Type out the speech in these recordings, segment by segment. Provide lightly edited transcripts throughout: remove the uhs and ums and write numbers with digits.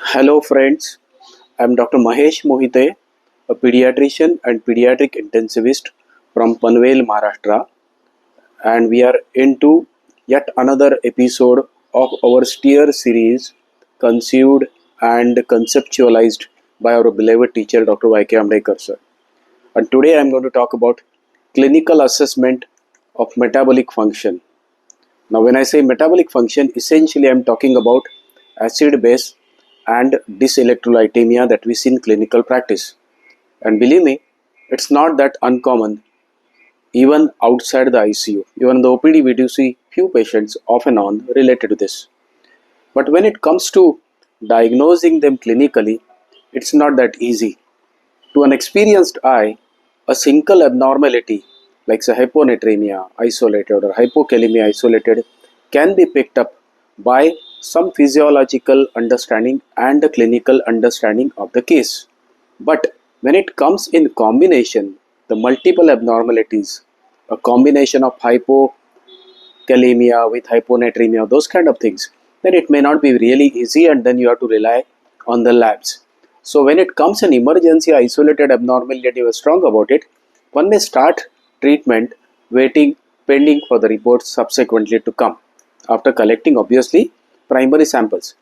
Hello friends, I'm Dr. Mahesh Mohite, a pediatrician and pediatric intensivist from Panvel, Maharashtra, and we are into yet another episode of our steer series conceived and conceptualized by our beloved teacher Dr. Amdekar sir. And today I'm going to talk about clinical assessment of metabolic function. Now, when I say metabolic function, essentially I'm talking about acid base and dyselectrolytemia that we see in clinical practice. And believe me, it's not that uncommon even outside the ICU. Even in the OPD, we do see few patients off and on related to this. But when it comes to diagnosing them clinically, it's not that easy. To an experienced eye, a single abnormality like say hyponatremia isolated or hypokalemia isolated can be picked up by some physiological understanding and a clinical understanding of the case. But when it comes in combination, the multiple abnormalities, a combination of hypokalemia with hyponatremia, those kind of things, then it may not be really easy and then you have to rely on the labs. So when it comes an emergency isolated abnormality and you are strong about it, one may start treatment waiting pending for the reports subsequently to come after collecting obviously primary samples.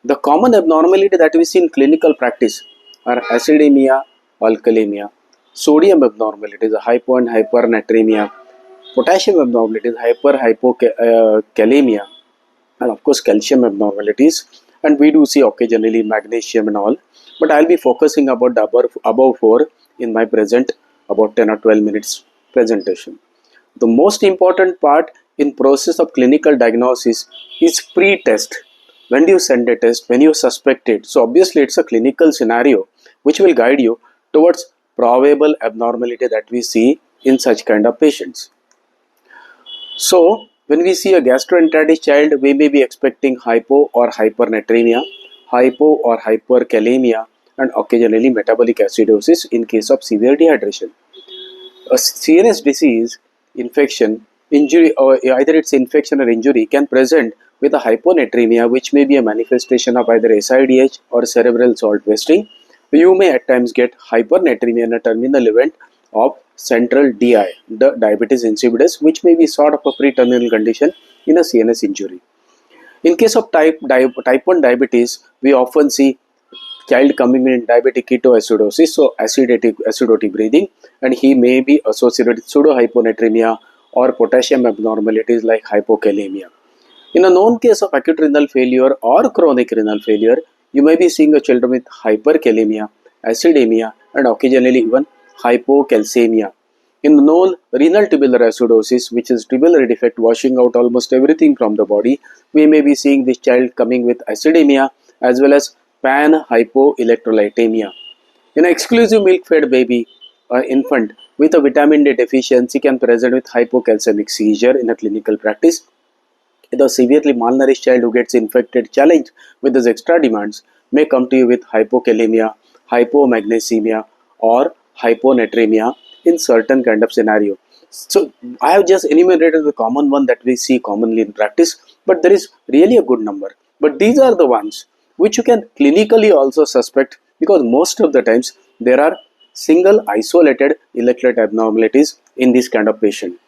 The common abnormality that we see in clinical practice are acidemia, alkalemia, sodium abnormalities, hypo and hypernatremia, potassium abnormalities, hypokalemia, and of course calcium abnormalities, and we do see occasionally magnesium and all, but I'll be focusing about the above four in my present about 10 or 12 minutes presentation. The most important part in process of clinical diagnosis is pre-test. When do you send a test? When you suspect it? So obviously it's a clinical scenario which will guide you towards probable abnormality that we see in such kind of patients. So when we see a gastroenteritis child, we may be expecting hypo or hypernatremia, hypo or hyperkalemia, and occasionally metabolic acidosis in case of severe dehydration. A CNS disease, infection, injury, or either it's infection or injury, can present with a hyponatremia, which may be a manifestation of either SIDH or cerebral salt wasting. You may at times get hypernatremia in a terminal event of central DI, the diabetes insipidus, which may be sort of a pre-terminal condition in a CNS injury. In case of type 1 diabetes, we often see child coming in diabetic ketoacidosis, so acidotic breathing, and he may be associated with pseudohyponatremia or potassium abnormalities like hypokalemia. In a known case of acute renal failure or chronic renal failure, you may be seeing a children with hyperkalemia, acidemia, and occasionally even hypocalcemia. In known renal tubular acidosis, which is tubular defect washing out almost everything from the body, we may be seeing this child coming with acidemia as well as pan-hypoelectrolytemia. In an exclusive milk-fed baby or infant with a vitamin D deficiency can present with hypocalcemic seizure in a clinical practice. The severely malnourished child who gets infected, challenged with these extra demands, may come to you with hypokalemia, hypomagnesemia, or hyponatremia in certain kind of scenario. So I have just enumerated the common one that we see commonly in practice, but there is really a good number. But these are the ones which you can clinically also suspect, because most of the times there are single isolated electrolyte abnormalities in this kind of patient.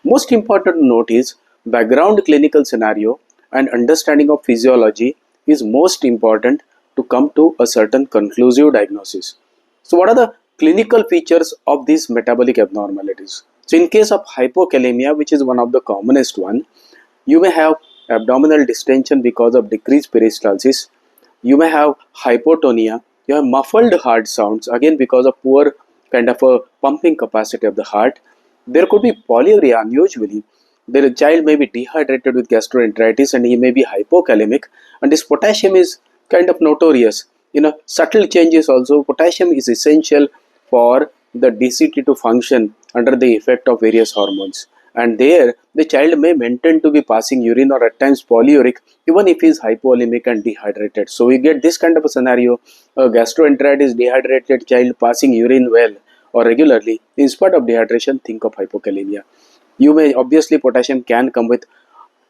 Most important to note is background clinical scenario and understanding of physiology is most important to come to a certain conclusive diagnosis. So what are the clinical features of these metabolic abnormalities? So in case of hypokalemia, which is one of the commonest one, you may have abdominal distension because of decreased peristalsis. You may have hypotonia. You have muffled heart sounds, again because of poor kind of a pumping capacity of the heart. There could be polyuria unusually. The child may be dehydrated with gastroenteritis and he may be hypokalemic, and this potassium is kind of notorious. Subtle changes also. Potassium is essential for the DCT to function under the effect of various hormones, and there the child may maintain to be passing urine or at times polyuric even if he is hypovolemic and dehydrated. So we get this kind of a scenario: a gastroenteritis dehydrated child passing urine well or regularly in spite of dehydration. Think of hypokalemia. You may obviously potassium can come with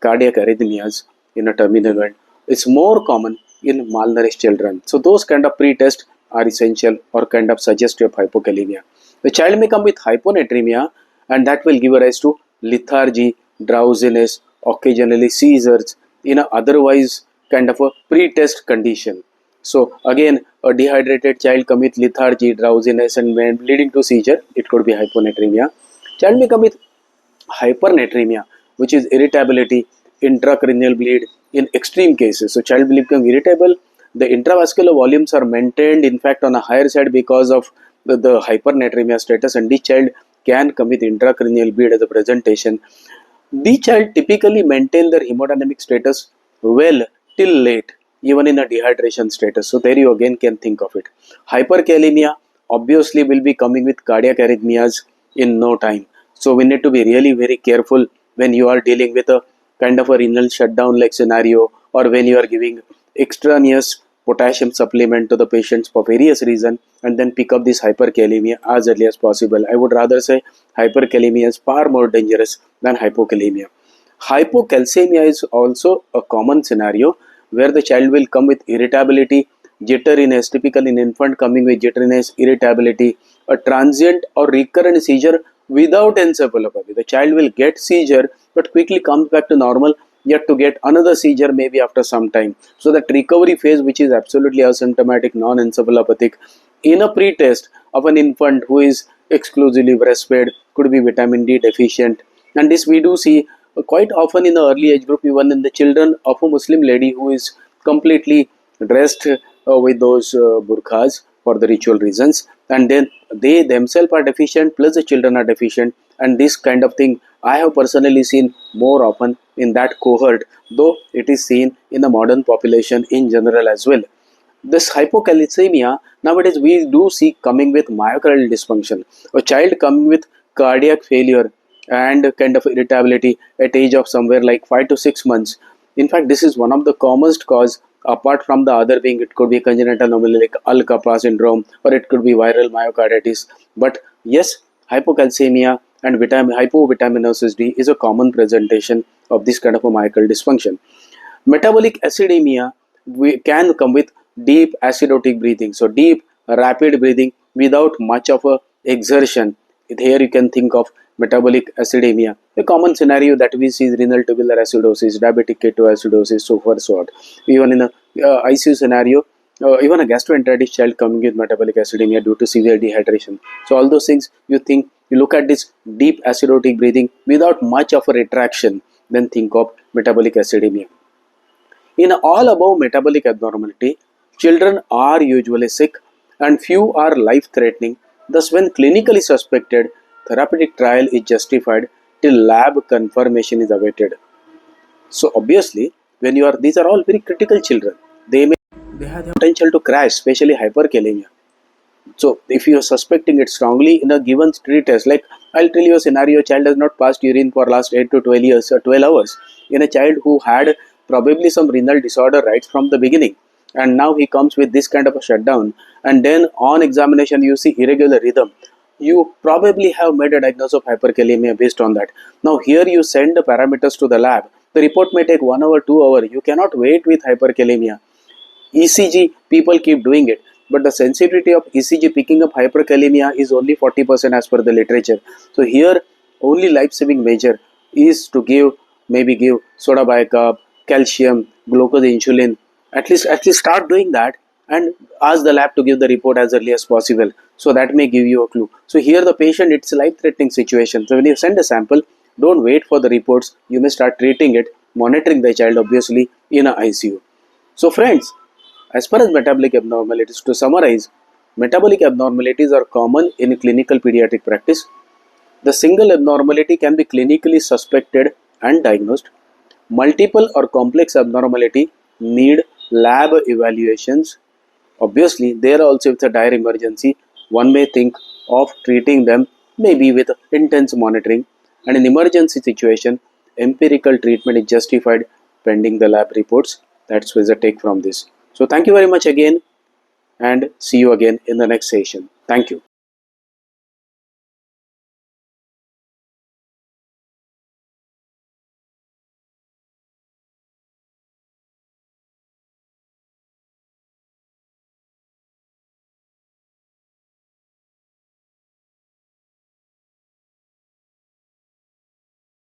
cardiac arrhythmias in a terminal event. It's more common in malnourished children. So those kind of pre-tests are essential or kind of suggestive of hypokalemia. The child may come with hyponatremia, and that will give rise to lethargy, drowsiness, occasionally seizures in a otherwise kind of a pre-test condition. So again, a dehydrated child come with lethargy, drowsiness, and when leading to seizure, it could be hyponatremia. Child may come with hypernatremia, which is irritability, intracranial bleed in extreme cases. So child will become irritable. The intravascular volumes are maintained, in fact, on a higher side because of the hypernatremia status, and this child can come with intracranial bleed as a presentation. The child typically maintain their hemodynamic status well till late, even in a dehydration status. So there you again can think of it. Hyperkalemia obviously will be coming with cardiac arrhythmias in no time. So we need to be really very careful when you are dealing with a kind of a renal shutdown like scenario, or when you are giving extraneous potassium supplement to the patients for various reasons, and then pick up this hyperkalemia as early as possible. I would rather say hyperkalemia is far more dangerous than hypokalemia. Hypocalcemia is also a common scenario where the child will come with irritability, jitteriness, typically in infant coming with jitteriness, irritability, a transient or recurrent seizure without encephalopathy. The child will get seizure but quickly comes back to normal, yet to get another seizure maybe after some time. So that recovery phase, which is absolutely asymptomatic, non-encephalopathic, in a pre-test of an infant who is exclusively breastfed, could be vitamin D deficient, and this we do see quite often in the early age group, even in the children of a Muslim lady who is completely dressed with those burqas for the ritual reasons, and then they themselves are deficient plus the children are deficient, and this kind of thing I have personally seen more often in that cohort, though it is seen in the modern population in general as well. This hypocalcemia nowadays we do see coming with myocardial dysfunction, a child coming with cardiac failure and kind of irritability at age of somewhere like 5 to 6 months. In fact, this is one of the commonest cause, apart from the other being it could be congenital anomaly like Al-Kappa syndrome, or it could be viral myocarditis. But yes, hypocalcemia and hypovitaminosis D is a common presentation of this kind of a myocardial dysfunction. Metabolic acidemia can come with deep acidotic breathing. So deep rapid breathing without much of a exertion. Here you can think of metabolic acidemia. A common scenario that we see is renal tubular acidosis, diabetic ketoacidosis, so forth, so on. Even in a ICU scenario, even a gastroenteritis child coming with metabolic acidemia due to severe dehydration. So all those things you look at this deep acidotic breathing without much of a retraction, then think of metabolic acidemia. In all above metabolic abnormality, children are usually sick and few are life-threatening. Thus, when clinically suspected, therapeutic trial is justified till lab confirmation is awaited. So obviously, when you are, these are all very critical children. They have the potential to crash, especially hyperkalemia. So if you are suspecting it strongly in a given street test, like I'll tell you a scenario: child has not passed urine for last 8 to 12 years or 12 hours. In a child who had probably some renal disorder right from the beginning, and now he comes with this kind of a shutdown, and then on examination you see irregular rhythm. You probably have made a diagnosis of hyperkalemia based on that. Now here you send the parameters to the lab. The report may take 1 hour, 2 hours. You cannot wait with hyperkalemia. ECG, people keep doing it, but the sensitivity of ECG picking up hyperkalemia is only 40% as per the literature. So here, only life-saving measure is to give soda bicarb, calcium, glucose, insulin. At least start doing that, and ask the lab to give the report as early as possible. So that may give you a clue. So here the patient, it's a life-threatening situation. So when you send a sample, don't wait for the reports. You may start treating it, monitoring the child obviously in a ICU. So friends, as far as metabolic abnormalities, to summarize, metabolic abnormalities are common in clinical pediatric practice. The single abnormality can be clinically suspected and diagnosed. Multiple or complex abnormality need lab evaluations. Obviously, there also with a dire emergency, one may think of treating them maybe with intense monitoring, and in emergency situation, empirical treatment is justified pending the lab reports. That's where the take from this. So thank you very much again, and see you again in the next session. Thank you.